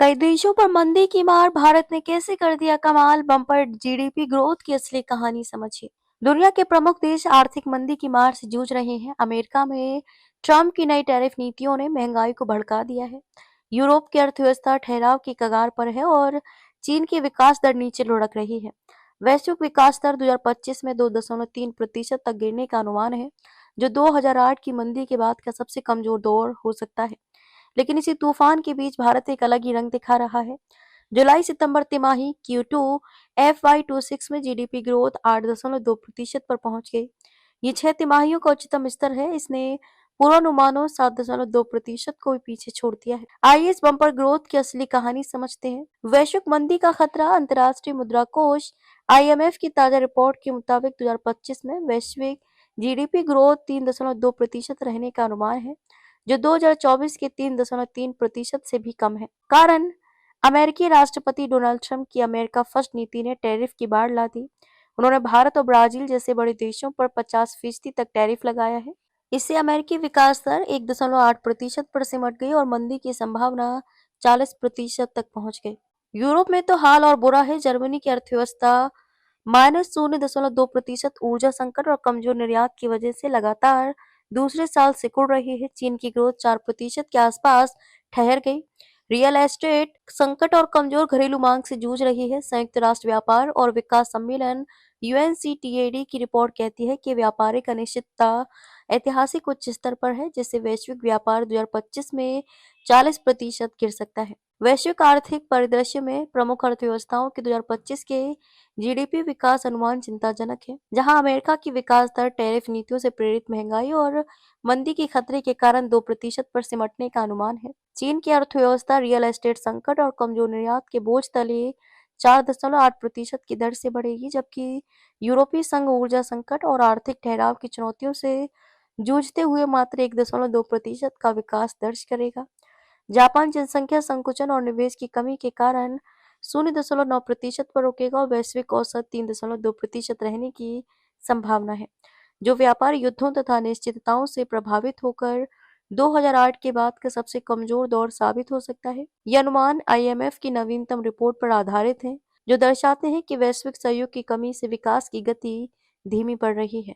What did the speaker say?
कई देशों पर मंदी की मार, भारत ने कैसे कर दिया कमाल, बम्पर जीडीपी ग्रोथ की असली कहानी समझिए। दुनिया के प्रमुख देश आर्थिक मंदी की मार से जूझ रहे हैं। अमेरिका में ट्रंप की नई टैरिफ नीतियों ने महंगाई को भड़का दिया है। यूरोप की अर्थव्यवस्था ठहराव की कगार पर है और चीन की विकास दर नीचे लुढ़क रही है। वैश्विक विकास दर 2025 में 2.3% तक गिरने का अनुमान है, जो 2008 की मंदी के बाद का सबसे कमजोर दौर हो सकता है। लेकिन इसी तूफान के बीच भारत एक अलग ही रंग दिखा रहा है। जुलाई सितंबर तिमाही Q2 FY26 में जीडीपी ग्रोथ 8.2% पर पहुंच गई। ये 6 तिमाहियों का उच्चतम स्तर है। इसने पूर्वानुमानों 7.2% को भी पीछे छोड़ दिया है। आइए इस बम्पर ग्रोथ की असली कहानी समझते हैं। वैश्विक मंदी का खतरा। अंतर्राष्ट्रीय मुद्रा कोष IMF की ताजा रिपोर्ट के मुताबिक 2025 में वैश्विक जीडीपी ग्रोथ 3.2% रहने का अनुमान है, जो 2024 के 3.3% से भी कम है। कारण, अमेरिकी राष्ट्रपति डोनाल्ड ट्रंप की अमेरिका फर्स्ट नीति ने टैरिफ की बाढ़ ला दी। उन्होंने भारत और ब्राजील जैसे बड़े देशों पर 50% तक टैरिफ लगाया है। इससे अमेरिकी विकास दर 1.8% पर सिमट गई और मंदी की संभावना 40% तक पहुंच गई। यूरोप में तो हाल और बुरा है। जर्मनी की अर्थव्यवस्था -0.2% ऊर्जा संकट और कमजोर निर्यात की वजह से लगातार दूसरे साल सिकुड़ रही है। चीन की ग्रोथ 4% के आसपास ठहर गई। रियल एस्टेट संकट और कमजोर घरेलू मांग से जूझ रही है। संयुक्त राष्ट्र व्यापार और विकास सम्मेलन UNCTAD की रिपोर्ट कहती है कि व्यापारिक अनिश्चितता ऐतिहासिक उच्च स्तर पर है, जिससे वैश्विक व्यापार 2025 में 40% गिर सकता है। वैश्विक आर्थिक परिदृश्य में प्रमुख अर्थव्यवस्थाओं के 2025 के जीडीपी विकास अनुमान चिंताजनक है, जहां अमेरिका की विकास दर टैरिफ नीतियों से प्रेरित महंगाई और मंदी के खतरे के कारण 2% पर सिमटने का अनुमान है। चीन की अर्थव्यवस्था रियल एस्टेट संकट और कमजोर निर्यात के बोझ तले 4.8% की दर से बढ़ेगी, जबकि यूरोपीय संघ ऊर्जा संकट और आर्थिक ठहराव की चुनौतियों से जूझते हुए मात्र 1.2% का विकास दर्ज करेगा। जापान जनसंख्या संकुचन और निवेश की कमी के कारण 0.9% पर रुकेगा और वैश्विक औसत 3.2% रहने की संभावना है, जो व्यापार युद्धों तथा अनिश्चितताओं से प्रभावित होकर 2008 के बाद का सबसे कमजोर दौर साबित हो सकता है। ये अनुमान IMF की नवीनतम रिपोर्ट पर आधारित हैं, जो दर्शाते हैं कि वैश्विक सहयोग की कमी से विकास की गति धीमी पड़ रही है।